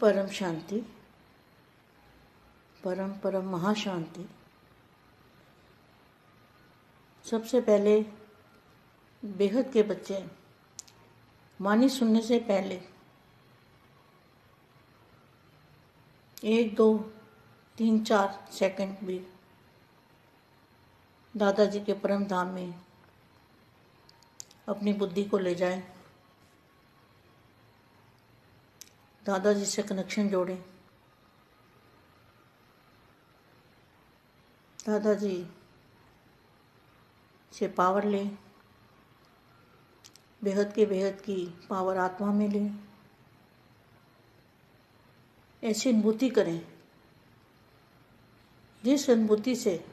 परम शांति, परम परम महाशांति। सबसे पहले बेहद के बच्चे वाणी सुनने से पहले 1, 2, 3, 4 सेकंड भी दादाजी के परम धाम में अपनी बुद्धि को ले जाएं, दादाजी से कनेक्शन जोड़ें, दादाजी से पावर लें, बेहद की पावर आत्मा में लें। ऐसी अनुभूति करें जिस अनुभूति से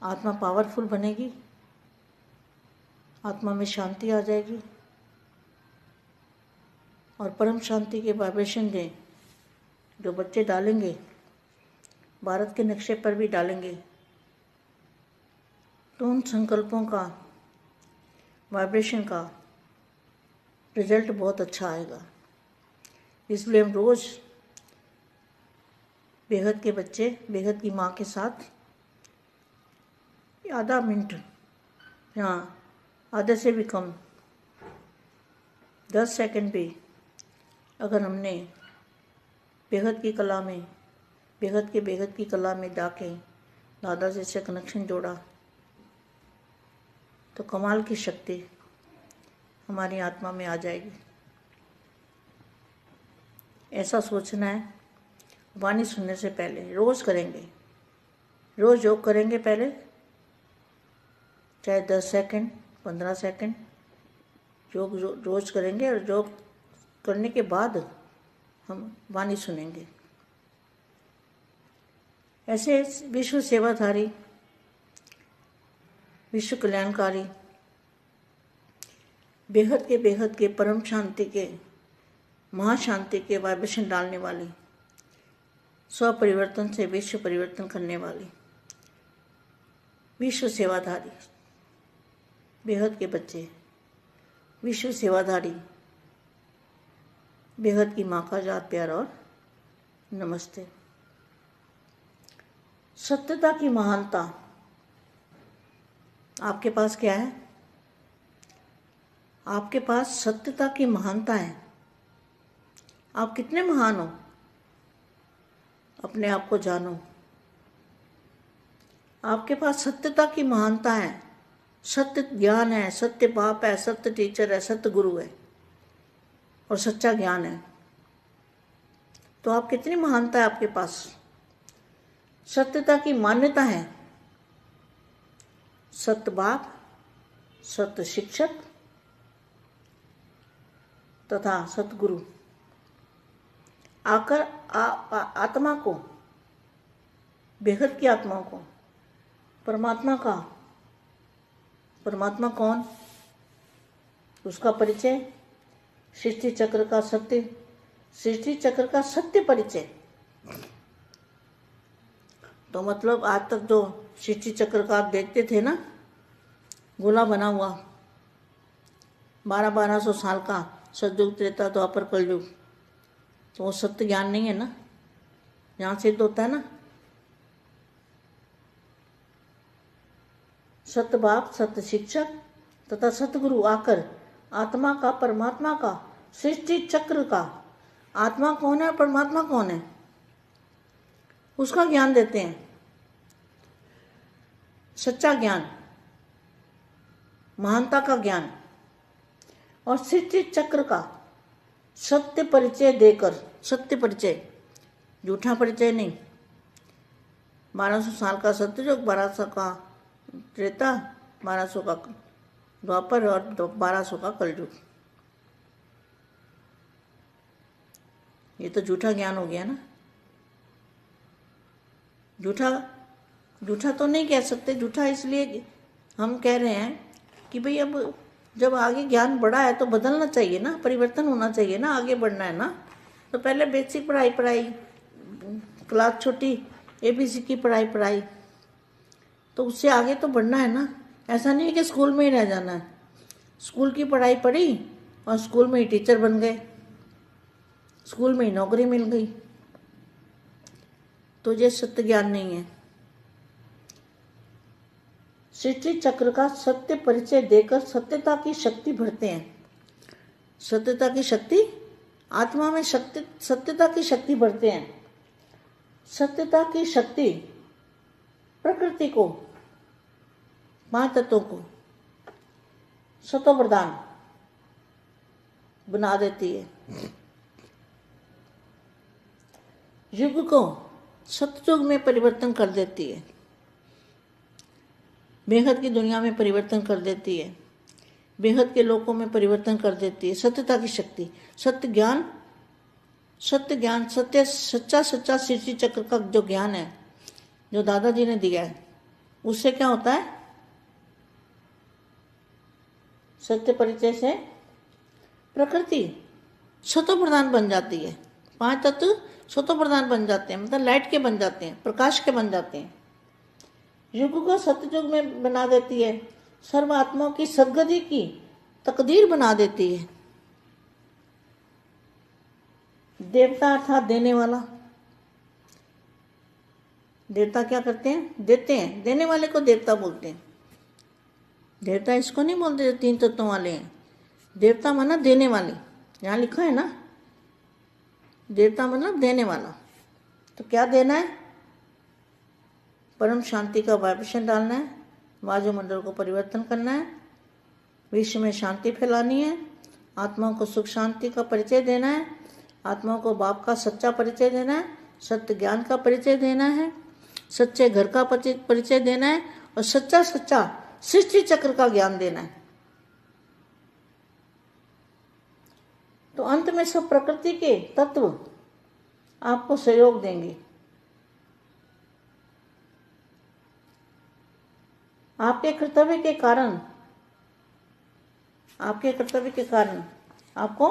आत्मा पावरफुल बनेगी, आत्मा में शांति आ जाएगी और परम शांति के वाइब्रेशन दें जो बच्चे डालेंगे, भारत के नक्शे पर भी डालेंगे, तो उन संकल्पों का वाइब्रेशन का रिजल्ट बहुत अच्छा आएगा। इसलिए हम रोज़ बेहद के बच्चे बेहद की माँ के साथ आधा मिनट या आधे से भी कम 10 सेकंड भी अगर हमने बेहद की कला में बेहद की कला में जाके दादाजी से कनेक्शन जोड़ा तो कमाल की शक्ति हमारी आत्मा में आ जाएगी। ऐसा सोचना है। वाणी सुनने से पहले रोज़ करेंगे, रोज़ योग करेंगे। पहले चाहे 10 सेकंड 15 सेकंड योग रोज़ करेंगे और योग करने के बाद हम वाणी सुनेंगे। ऐसे विश्व सेवाधारी, विश्व कल्याणकारी, बेहद के परम शांति के महाशांति के वाइब्रेशन डालने वाली, स्व परिवर्तन से विश्व परिवर्तन करने वाली विश्व सेवाधारी बेहद के बच्चे, विश्व सेवाधारी बेहद की माँ का याद प्यार और नमस्ते। सत्यता की महानता आपके पास क्या है? आपके पास सत्यता की महानता है। आप कितने महान हो, अपने आप को जानो। आपके पास सत्यता की महानता है, सत्य ज्ञान है, सत्य बाप है, सत्य टीचर है, सत्य गुरु है और सच्चा ज्ञान है। तो आप कितनी महानता है आपके पास। सत्यता की मान्यता है, सत्य बाप, सत्य शिक्षक तथा सतगुरु आकर आत्मा को, बेहद की आत्मा को, परमात्मा कौन, उसका परिचय, सृष्टि चक्र का सत्य परिचय। तो मतलब आज तक जो सृष्टि चक्र का आप देखते थे ना, गोला बना हुआ 1200 साल का, सतयुग त्रेता द्वापर कलयुग, तो वो सत्य ज्ञान नहीं है ना, यहाँ सिद्ध होता है ना। सत्य बाप, सत्य शिक्षक तथा सतगुरु आकर आत्मा का, परमात्मा का, सृष्टि चक्र का, आत्मा कौन है और परमात्मा कौन है उसका ज्ञान देते हैं। सच्चा ज्ञान, महानता का ज्ञान और सृष्टि चक्र का सत्य परिचय देकर, सत्य परिचय, झूठा परिचय नहीं। 1200 साल का सतयुग, 1200 का त्रेता, 1200 का द्वापर और 1200 का कलयुग। ये तो झूठा ज्ञान हो गया ना। झूठा तो नहीं कह सकते, झूठा इसलिए हम कह रहे हैं कि भाई अब जब आगे ज्ञान बढ़ा है तो बदलना चाहिए ना, परिवर्तन होना चाहिए ना, आगे बढ़ना है ना। तो पहले बेसिक पढ़ाई, क्लास छोटी ABC की पढ़ाई, तो उससे आगे तो बढ़ना है ना। ऐसा नहीं है कि स्कूल में ही रह जाना है। स्कूल की पढ़ाई पढ़ी और स्कूल में ही टीचर बन गए, स्कूल में नौकरी मिल गई, तो ये सत्य ज्ञान नहीं है। सृष्टि चक्र का सत्य परिचय देकर सत्यता की शक्ति भरते हैं। सत्यता की शक्ति, आत्मा में शक्ति, सत्यता की शक्ति भरते हैं। सत्यता की शक्ति प्रकृति को, पांच तत्वों को सतो प्रधान बना देती है। युग को सतयुग में परिवर्तन कर देती है। बेहद की दुनिया में परिवर्तन कर देती है। बेहद के लोकों में परिवर्तन कर देती है। सत्यता की शक्ति, सत्य ज्ञान, सत्य ज्ञान, सत्य सच्चा सच्चा सृष्टि चक्र का जो ज्ञान है, जो दादाजी ने दिया है, उससे क्या होता है? सत्य परिचय से प्रकृति सतो प्रधान बन जाती है। पांच तत्व सतो प्रधान बन जाते हैं, मतलब लाइट के बन जाते हैं, प्रकाश के बन जाते हैं। युग को सतयुग में बना देती है। सर्व आत्माओं की सद्गति की तकदीर बना देती है। देवता अर्थात देने वाला। देवता क्या करते हैं? देते हैं। देने वाले को देवता बोलते हैं। देवता इसको नहीं बोलते जो तीन तत्वों वाले हैं। देवता माना देने वाले, यहाँ लिखा है ना, देवता मतलब देने वाला। तो क्या देना है? परम शांति का वाइब्रेशन डालना है, वायुमंडल को परिवर्तन करना है, विश्व में शांति फैलानी है, आत्माओं को सुख शांति का परिचय देना है, आत्माओं को बाप का सच्चा परिचय देना है, सत्य ज्ञान का परिचय देना है, सच्चे घर का परिचय देना है, और सच्चा सच्चा सृष्टि चक्र का ज्ञान देना है। तो अंत में सब प्रकृति के तत्व आपको सहयोग देंगे। आपके कर्तव्य के कारण, आपके कर्तव्य के कारण आपको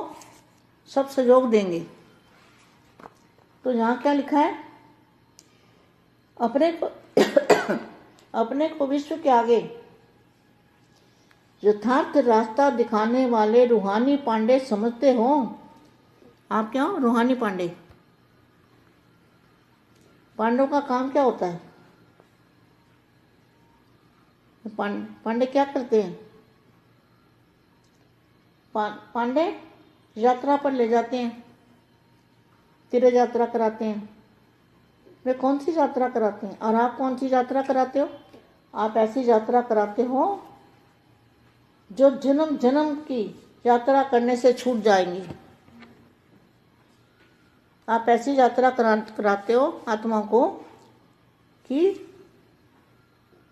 सब सहयोग देंगे। तो यहाँ क्या लिखा है? अपने को विश्व के आगे यथार्थ रास्ता दिखाने वाले रूहानी पांडे समझते हो। आप क्या हो? रूहानी पांडे। पांडवों का काम क्या होता है? पांडे क्या करते हैं? पांडे यात्रा पर ले जाते हैं, तीर्थ यात्रा कराते हैं। वे कौन सी यात्रा कराते हैं? और आप कौन सी यात्रा कराते हो? आप ऐसी यात्रा कराते हो जो जन्म जन्म की यात्रा करने से छूट जाएंगी। आप ऐसी यात्रा कराते हो आत्मा को कि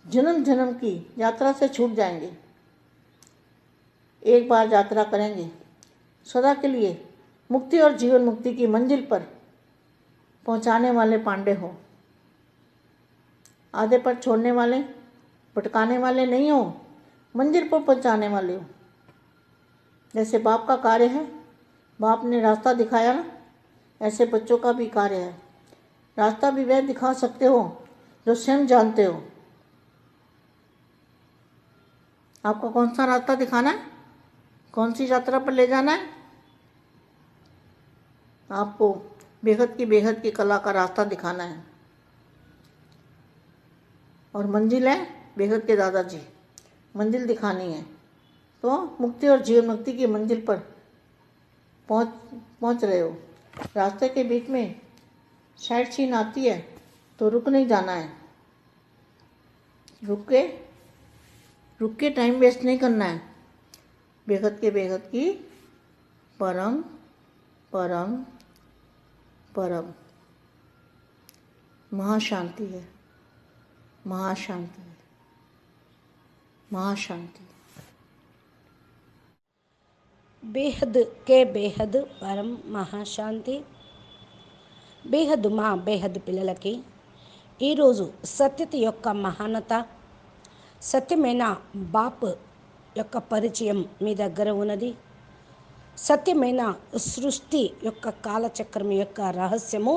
जन्म जन्म की यात्रा से छूट जाएंगे। एक बार यात्रा करेंगे, सदा के लिए मुक्ति और जीवन मुक्ति की मंजिल पर पहुंचाने वाले पांडे हो। आधे पर छोड़ने वाले, भटकाने वाले नहीं हो, मंजिल पर पहुंचाने वाले हो। जैसे बाप का कार्य है, बाप ने रास्ता दिखाया ना, ऐसे बच्चों का भी कार्य है। रास्ता भी वह दिखा सकते हो जो स्वयं जानते हो। आपको कौन सा रास्ता दिखाना है? कौन सी यात्रा पर ले जाना है? आपको बेहद की कला का रास्ता दिखाना है। और मंजिल है बेहद के दादाजी, मंजिल दिखानी है। तो मुक्ति और जीवन मुक्ति की मंजिल पर पहुंच रहे हो। रास्ते के बीच में साइड सीन आती है तो रुक नहीं जाना है। रुक के टाइम वेस्ट नहीं करना है। बेहद की परम परम परम महाशांति है। महाशांति है। महाशांति। बेहद के बेहद परम మహాశాంతి బేహద్ మా బేహద్ పిల్లలకి ఈరోజు సత్యత యొక్క మహానత, సత్యమైన బాప్ యొక్క పరిచయం మీ దగ్గర ఉన్నది. సత్యమైన సృష్టి యొక్క కాలచక్రం యొక్క రహస్యము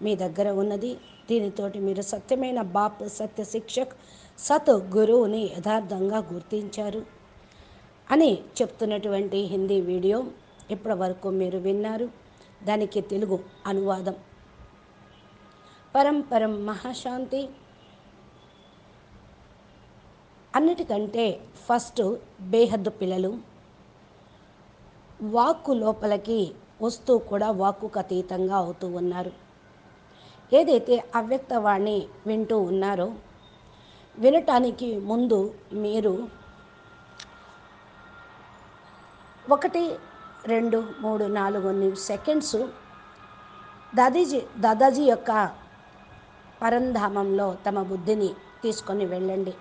మీ దగ్గర ఉన్నది. దీనితోటి మీరు సత్యమైన బాప్, సత్య శిక్షక్, సత్ గురువుని యథార్థంగా గుర్తించారు అని చెప్తున్నటువంటి హిందీ వీడియో ఇప్పటి వరకు మీరు విన్నారు. దానికి తెలుగు అనువాదం. పరం పరం మహాశాంతి. అన్నిటికంటే ఫస్ట్ బేహద్దు పిల్లలు వాక్కు లోపలికి వస్తూ కూడా వాక్కుకు అతీతంగా అవుతూ ఉన్నారు. ఏదైతే అవ్యక్తవాణి వింటూ ఉన్నారో, వినటానికి ముందు మీరు 1, 2, 3, 4 సెకండ్స్ దాదాజీ యొక్క పరంధామంలో తమ బుద్ధిని తీసుకొని వెళ్ళండి.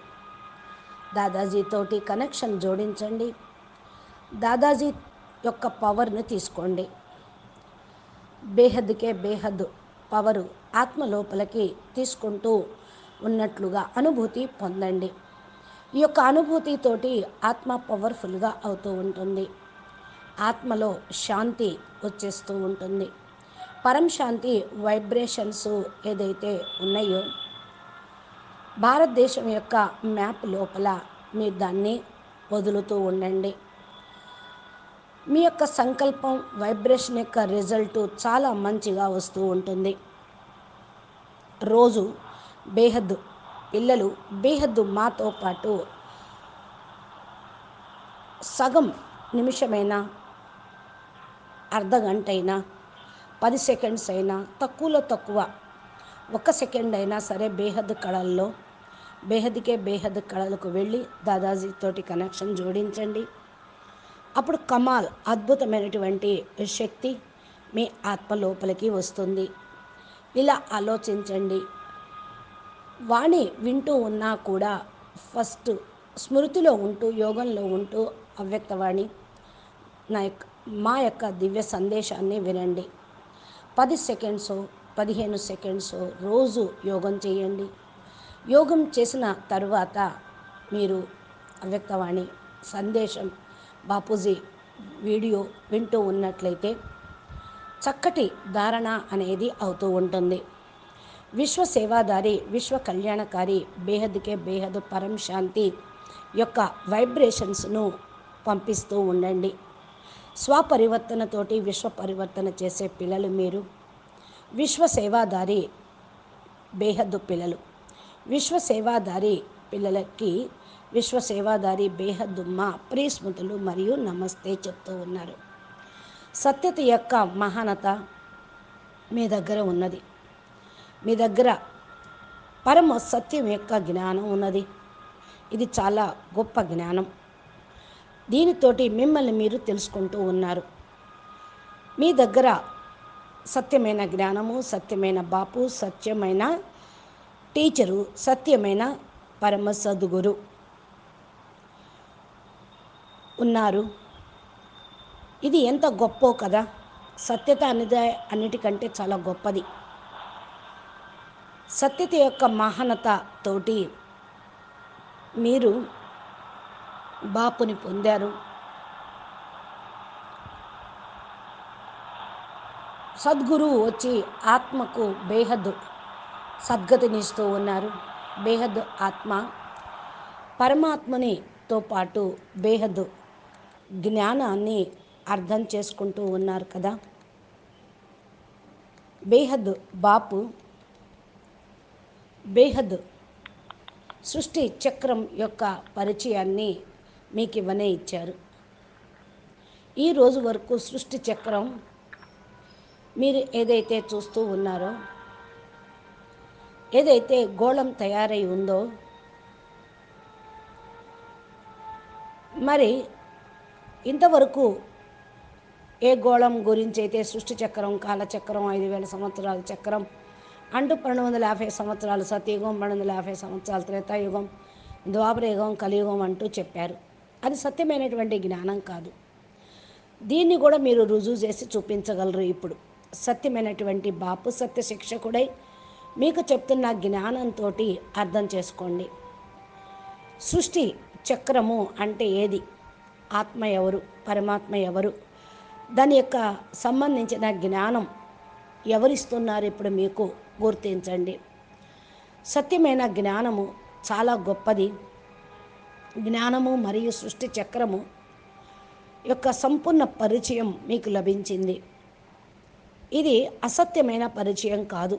దాదాజీతోటి కనెక్షన్ జోడించండి. దాదాజీ యొక్క పవర్ను తీసుకోండి. బేహద్కే బేహద్ పవరు ఆత్మ లోపలికి తీసుకుంటూ ఉన్నట్లుగా అనుభూతి పొందండి. ఈ యొక్క అనుభూతితోటి ఆత్మ పవర్ఫుల్గా అవుతూ ఉంటుంది. ఆత్మలో శాంతి వచ్చేస్తూ ఉంటుంది. పరం శాంతి వైబ్రేషన్స్ ఏదైతే ఉన్నాయో, భారతదేశం యొక్క మ్యాప్ లోపల మీరు దాన్ని వదులుతూ ఉండండి. మీ యొక్క సంకల్పం వైబ్రేషన్ యొక్క రిజల్ట్ చాలా మంచిగా వస్తూ ఉంటుంది. రోజు బేహద్దు పిల్లలు బేహద్దు మాతో పాటు సగం నిమిషమైనా, అర్ధగంట అయినా, 10 సెకండ్స్ అయినా, తక్కువలో తక్కువ 1 సెకండ్ అయినా సరే బేహద్దు కళల్లో బేహద్కే బేహద్ కళలకు వెళ్ళి దాదాజీతోటి కనెక్షన్ జోడించండి. అప్పుడు కమాల్ అద్భుతమైనటువంటి శక్తి మీ ఆత్మ లోపలికి వస్తుంది. ఇలా ఆలోచించండి. వాణి వింటూ ఉన్నా కూడా ఫస్ట్ స్మృతిలో ఉంటూ, యోగంలో ఉంటూ అవ్యక్తవాణి మా యొక్క దివ్య సందేశాన్ని వినండి. 10 సెకండ్స్, 15 సెకండ్స్ రోజు యోగం చేయండి. యోగం చేసిన తరువాత మీరు అవ్యక్తవాణి సందేశం బాపూజీ వీడియో వింటూ ఉన్నట్లయితే చక్కటి ధారణ అనేది అవుతూ ఉంటుంది. విశ్వ సేవాదారి, విశ్వ కళ్యాణకారి బేహద్కే బేహద్ పరం శాంతి యొక్క వైబ్రేషన్స్ను పంపిస్తూ ఉండండి. స్వపరివర్తనతోటి విశ్వ పరివర్తన చేసే పిల్లలు మీరు. విశ్వ సేవాదారి బేహద్దు పిల్లలు. విశ్వ సేవాదారి పిల్లలకి విశ్వ సేవాదారి బేహద్దు మా ప్రియస్మృతులు మరియు నమస్తే చెప్తూ ఉన్నారు. సత్యత యొక్క మహానత మీ దగ్గర ఉన్నది. మీ దగ్గర పరమ సత్యం యొక్క జ్ఞానం ఉన్నది. ఇది చాలా గొప్ప జ్ఞానం. దీనితోటి మిమ్మల్ని మీరు తెలుసుకుంటూ ఉన్నారు. మీ దగ్గర సత్యమైన జ్ఞానము, సత్యమైన బాపు, సత్యమైన టీచరు, సత్యమైన పరమ సద్గురు ఉన్నారు. ఇది ఎంత గొప్పో కదా. సత్యత అనేది అన్నిటికంటే చాలా గొప్పది. సత్యత యొక్క మహానత తోటి మీరు బాపుని పొందారు. సద్గురువు వచ్చి ఆత్మకు బేహద్ సద్గతినిస్తూ ఉన్నారు. బేహద్ ఆత్మ పరమాత్మనితో పాటు బేహద్ జ్ఞానాన్ని అర్థం చేసుకుంటూ ఉన్నారు కదా. బేహద్ బాపు బేహద్ సృష్టి చక్రం యొక్క పరిచయాన్ని మీకు ఇవ్వనే ఇచ్చారు. ఈ రోజు వరకు సృష్టి చక్రం మీరు ఏదైతే చూస్తూ ఉన్నారో, ఏదైతే గోళం తయారై ఉందో, మరి ఇంతవరకు ఏ గోళం గురించి అయితే సృష్టి చక్రం, కాలచక్రం, 5000 సంవత్సరాల చక్రం అంటూ 1250 సంవత్సరాలు సత్యయుగం, 1250 సంవత్సరాలు త్రేతాయుగం, ద్వాపరయుగం, కలియుగం అంటూ చెప్పారు. అది సత్యమైనటువంటి జ్ఞానం కాదు. దీన్ని కూడా మీరు రుజువు చేసి చూపించగలరు. ఇప్పుడు సత్యమైనటువంటి బాపు సత్య శిక్షకుడై మీకు చెప్తున్న జ్ఞానంతో అర్థం చేసుకోండి. సృష్టి చక్రము అంటే ఏది, ఆత్మ ఎవరు, పరమాత్మ ఎవరు, దాని యొక్క సంబంధించిన జ్ఞానం ఎవరిస్తున్నారు ఇప్పుడు మీకు గుర్తించండి. సత్యమైన జ్ఞానము చాలా గొప్పది. జ్ఞానము మరియు సృష్టి చక్రము యొక్క సంపూర్ణ పరిచయం మీకు లభించింది. ఇది అసత్యమైన పరిచయం కాదు.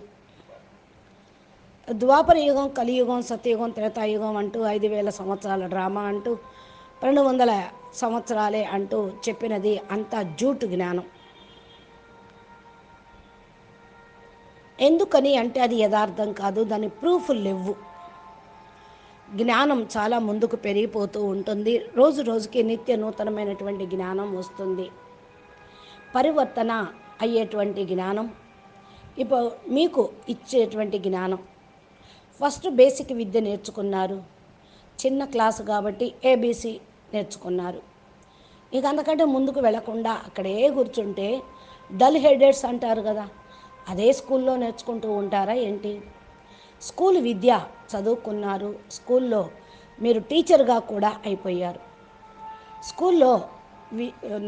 ద్వాపర యుగం, కలియుగం, సత్యయుగం, త్రేతాయుగం అంటూ 5,000 సంవత్సరాల డ్రామా అంటూ 200 సంవత్సరాలే అంటూ చెప్పినది అంతా జూటు జ్ఞానం. ఎందుకని అంటే అది యథార్థం కాదు, దాని ప్రూఫ్లు లేవు. జ్ఞానం చాలా ముందుకు పెరిగిపోతూ ఉంటుంది, రోజు రోజుకి నిత్య నూతనమైనటువంటి జ్ఞానం వస్తుంది. పరివర్తన అయ్యేటువంటి జ్ఞానం ఇప్పుడు మీకు ఇచ్చేటువంటి జ్ఞానం. ఫస్ట్ బేసిక్ విద్య నేర్చుకున్నారు, చిన్న క్లాసు కాబట్టి ఏబీసీ నేర్చుకున్నారు. ఇక అంతకంటే ముందుకు వెళ్లకుండా అక్కడే కూర్చుంటే డల్ హెడెడ్స్ అంటారు కదా, అదే స్కూల్లో నేర్చుకుంటూ ఉంటారా ఏంటి? స్కూల్ విద్య చదువుకున్నారు, స్కూల్లో మీరు టీచర్గా కూడా అయిపోయారు, స్కూల్లో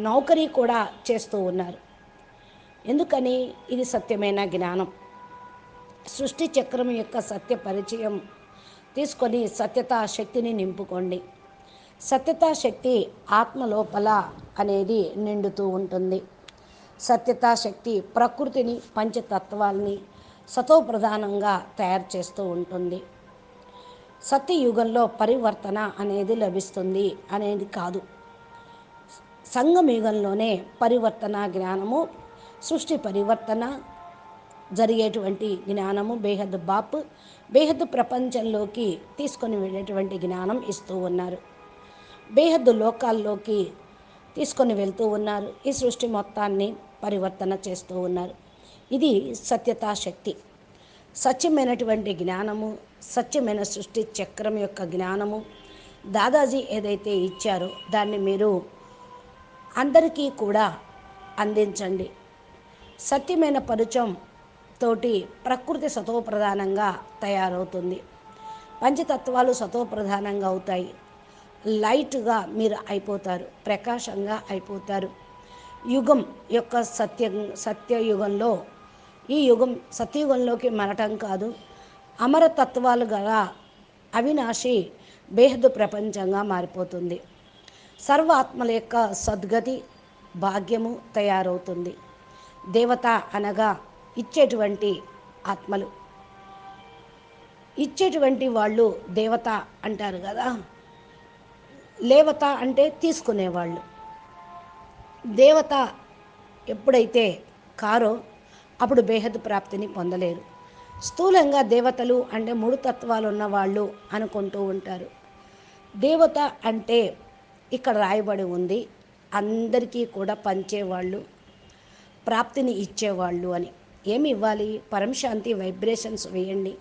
నౌకరీ కూడా చేస్తూ ఉన్నారు. ఎందుకని? ఇది సత్యమైన జ్ఞానం. సృష్టి చక్రం యొక్క సత్య పరిచయం తీసుకొని సత్యతా శక్తిని నింపుకోండి. సత్యతా శక్తి ఆత్మ లోపల అనేది నిండుతూ ఉంటుంది. సత్యతా శక్తి ప్రకృతిని, పంచతత్వాల్ని సతోప్రధానంగా తయారు చేస్తూ ఉంటుంది. సత్యయుగంలో పరివర్తన అనేది లభిస్తుంది అనేది కాదు, సంగమయుగంలోనే పరివర్తన జ్ఞానము, సృష్టి పరివర్తన జరిగేటువంటి జ్ఞానము బేహద్ బాపు బేహద్ ప్రపంచంలోకి తీసుకొని వెళ్ళేటువంటి జ్ఞానం ఇస్తూ ఉన్నారు. బేహద్దు లోకాల్లోకి తీసుకొని వెళ్తూ ఉన్నారు. ఈ సృష్టి మొత్తాన్ని పరివర్తన చేస్తూ ఉన్నారు. ఇది సత్యతా శక్తి. సత్యమైనటువంటి జ్ఞానము, సత్యమైన సృష్టి చక్రం యొక్క జ్ఞానము దాదాజీ ఏదైతే ఇచ్చారో దాన్ని మీరు అందరికీ కూడా అందించండి. సత్యమైన పరిచయం తోటి ప్రకృతి సతోప్రధానంగా తయారవుతుంది, పంచతత్వాలు సతోప్రధానంగా అవుతాయి, లైట్గా మీరు అయిపోతారు, ప్రకాశంగా అయిపోతారు. యుగం యొక్క సత్యయుగంలో ఈ యుగం సత్యయుగంలోకి మరటం కాదు, అమరతత్వాలు గల అవినాశి బేహద్దు ప్రపంచంగా మారిపోతుంది. సర్వ ఆత్మల యొక్క సద్గతి భాగ్యము తయారవుతుంది. దేవత అనగా ఇచ్చేటువంటి ఆత్మలు, ఇచ్చేటువంటి వాళ్ళు దేవత అంటారు కదా, లేవత అంటే తీసుకునేవాళ్ళు. దేవత ఎప్పుడైతే కారో అప్పుడు బేహద్ ప్రాప్తిని పొందలేరు. స్థూలంగా దేవతలు అంటే 3 తత్వాలు ఉన్నవాళ్ళు అనుకుంటూ ఉంటారు. దేవత అంటే ఇక్కడ రాయబడి ఉంది అందరికీ కూడా పంచేవాళ్ళు, ప్రాప్తిని ఇచ్చేవాళ్ళు అని. ఏమి ఇవ్వాలి? పరమశాంతి వైబ్రేషన్స్ వేయండి,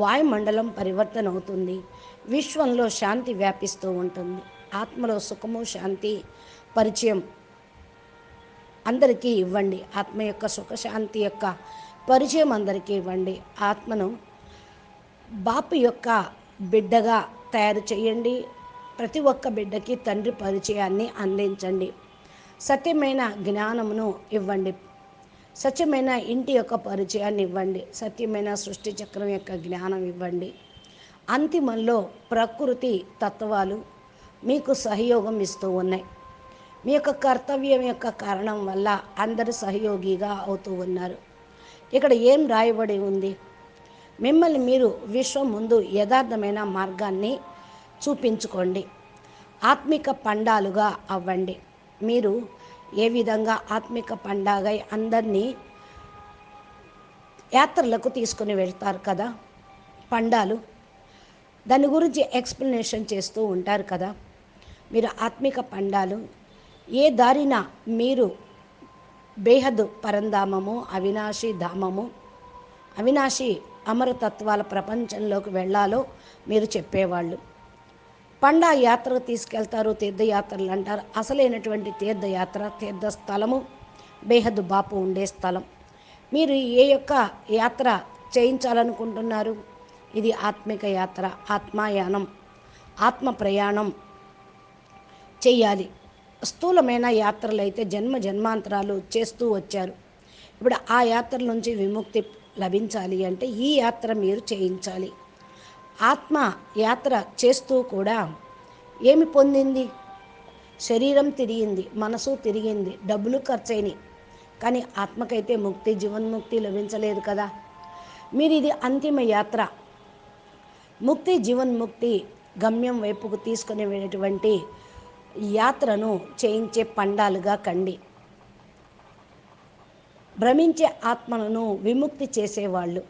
వాయుమండలం పరివర్తన అవుతుంది, విశ్వంలో శాంతి వ్యాపిస్తూ ఉంటుంది, ఆత్మలో సుఖము శాంతి పరిచయం అందరికీ ఇవ్వండి. ఆత్మ యొక్క సుఖశాంతి యొక్క పరిచయం అందరికీ ఇవ్వండి. ఆత్మను బాపు యొక్క బిడ్డగా తయారు చేయండి. ప్రతి ఒక్క బిడ్డకి తండ్రి పరిచయాన్ని అందించండి. సత్యమైన జ్ఞానమును ఇవ్వండి, సత్యమైన ఇంటి యొక్క పరిచయాన్ని ఇవ్వండి, సత్యమైన సృష్టి చక్రం యొక్క జ్ఞానం ఇవ్వండి. అంతిమంలో ప్రకృతి తత్వాలు మీకు సహయోగం ఇస్తూ ఉన్నాయి. మీ యొక్క కర్తవ్యం యొక్క కారణం వల్ల అందరూ సహయోగిగా అవుతూ ఉన్నారు. ఇక్కడ ఏం రాయబడి ఉంది? మిమ్మల్ని మీరు విశ్వం ముందు యథార్థమైన మార్గాన్ని చూపించుకోండి, ఆత్మిక పండాలుగా అవ్వండి. మీరు ఏ విధంగా ఆత్మిక పండాగై అందరినీ యాత్రలకు తీసుకుని వెళ్తారు కదా, పండాలు, దాని గురించి ఎక్స్ప్లెనేషన్ చేస్తూ ఉంటారు కదా. మీరు ఆత్మిక పండాలు, ఏ దారిన మీరు బేహద్ పరంధామము, అవినాశి ధామము, అవినాశి అమరతత్వాల ప్రపంచంలోకి వెళ్ళాలో మీరు చెప్పేవాళ్ళు. పండా యాత్రకు తీసుకెళ్తారు, తీర్థయాత్రలు అంటారు. అసలైనటువంటి తీర్థయాత్ర, తీర్థస్థలము బేహద్ బాపు ఉండే స్థలం. మీరు ఏ యొక్క యాత్ర చేయించాలనుకుంటున్నారు? ఇది ఆత్మిక యాత్ర, ఆత్మాయానం, ఆత్మ ప్రయాణం చెయ్యాలి. స్థూలమైన యాత్రలు అయితే జన్మ జన్మాంతరాలు చేస్తూ వచ్చారు. ఇప్పుడు ఆ యాత్ర నుంచి విముక్తి లభించాలి అంటే ఈ యాత్ర మీరు చేయించాలి. ఆత్మ యాత్ర చేస్తూ కూడా ఏమి పొందింది? శరీరం తిరిగింది, మనసు తిరిగింది, డబ్బులు ఖర్చయినాయి. కానీ ఆత్మకైతే ముక్తి, జీవన్ముక్తి లభించలేదు కదా. మీరు ఇది అంతిమ యాత్ర, ముక్తి జీవన్ముక్తి గమ్యం వైపుకు తీసుకుని వెళ్ళేటువంటి యాత్రను చేయించే పండాలుగా కండి. భ్రమించే ఆత్మలను విముక్తి చేసేవాళ్ళు,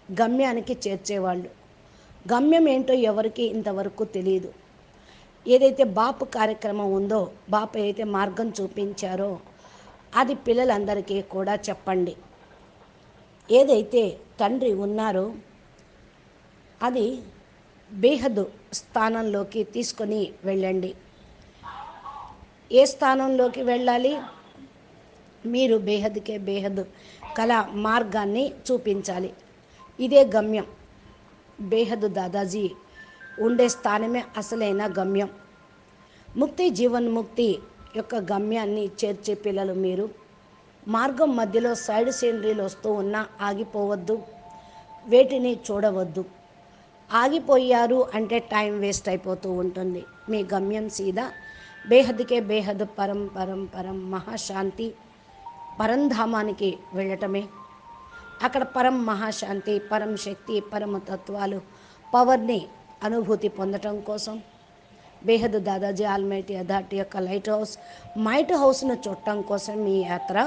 గమ్యానికి చేర్చేవాళ్ళు. గమ్యం ఏంటో ఎవరికి ఇంతవరకు తెలియదు. ఏదైతే బాపు కార్యక్రమం ఉందో, బాపు అయితే మార్గం చూపించారో అది పిల్లలందరికీ కూడా చెప్పండి. ఏదైతే తండ్రి ఉన్నారో అది బేహద్దు స్థానంలోకి తీసుకొని వెళ్ళండి. ఏ స్థానంలోకి వెళ్ళాలి? మీరు బేహద్కే బేహద్ కల మార్గాన్ని చూపించాలి. ఇదే గమ్యం. బేహద్ దాదాజీ ఉండే స్థానమే అసలైన గమ్యం. ముక్తి జీవన్ముక్తి యొక్క గమ్యాన్ని చేర్చే పిల్లలు మీరు. మార్గం మధ్యలో సైడ్ సీనరీలు వస్తూ ఉన్నా ఆగిపోవద్దు, వేటిని చూడవద్దు. ఆగిపోయారు అంటే టైం వేస్ట్ అయిపోతూ ఉంటుంది. మీ గమ్యం సీదా బేహద్కే బేహద్ పరం పరం పరం మహాశాంతి పరంధామానికి వెళ్ళటమే. అక్కడ పరం మహాశాంతి, పరం శక్తి, పరమ తత్వాలు, పవర్ని అనుభూతి పొందటం కోసం బేహద్ దాదాజీ ఆల్మైటీ అథారిటీ యొక్క లైట్ హౌస్, మైట్ హౌస్ను చూడటం కోసం మీ యాత్ర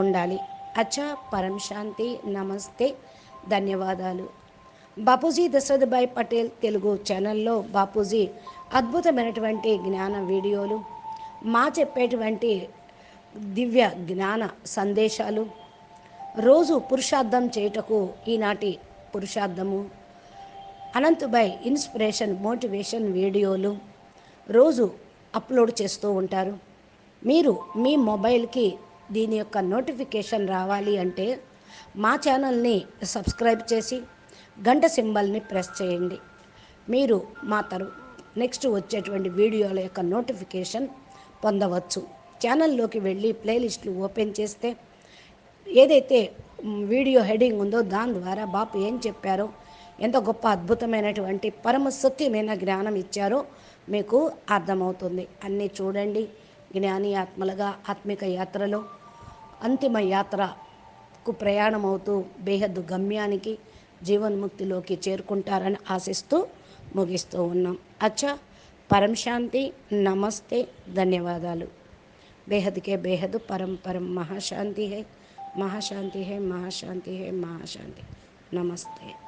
ఉండాలి. అచ్చా, పరం శాంతి, నమస్తే, ధన్యవాదాలు. బాపూజీ దశరథభాయ్ పటేల్ తెలుగు ఛానల్లో బాపూజీ అద్భుతమైనటువంటి జ్ఞాన వీడియోలు, మా చెప్పేటువంటి దివ్య జ్ఞాన సందేశాలు, రోజు పురుషార్థం చేయుటకు ఈనాటి పురుషార్థము, అనంతభాయ్ ఇన్స్పిరేషన్ మోటివేషన్ వీడియోలు రోజు అప్లోడ్ చేస్తూ ఉంటారు. మీరు మీ మొబైల్కి దీని యొక్క నోటిఫికేషన్ రావాలి అంటే మా ఛానల్ని సబ్స్క్రైబ్ చేసి గంట సింబల్ని ప్రెస్ చేయండి. మీరు మా నెక్స్ట్ వచ్చేటువంటి వీడియోల యొక్క నోటిఫికేషన్ పొందవచ్చు. ఛానల్లోకి వెళ్ళి ప్లేలిస్టులు ఓపెన్ చేస్తే ఏదైతే వీడియో హెడింగ్ ఉందో దాని ద్వారా బాపు ఏం చెప్పారో, ఎంత గొప్ప అద్భుతమైనటువంటి పరమ సత్యమైన జ్ఞానం ఇచ్చారో మీకు అర్థమవుతుంది. అన్నీ చూడండి. జ్ఞాని ఆత్మలుగా ఆత్మిక యాత్రలో అంతిమ యాత్రకు ప్రయాణం అవుతూ బేహద్దు గమ్యానికి జీవన్ముక్తిలోకి చేరుకుంటారని ఆశిస్తూ ముగిస్తూ ఉన్నాం. అచ్చా, పరం శాంతి, నమస్తే, ధన్యవాదాలు. बेहद के बेहद परम परम महाशांति है, महाशांति है, महाशांति है, महाशांति। नमस्ते।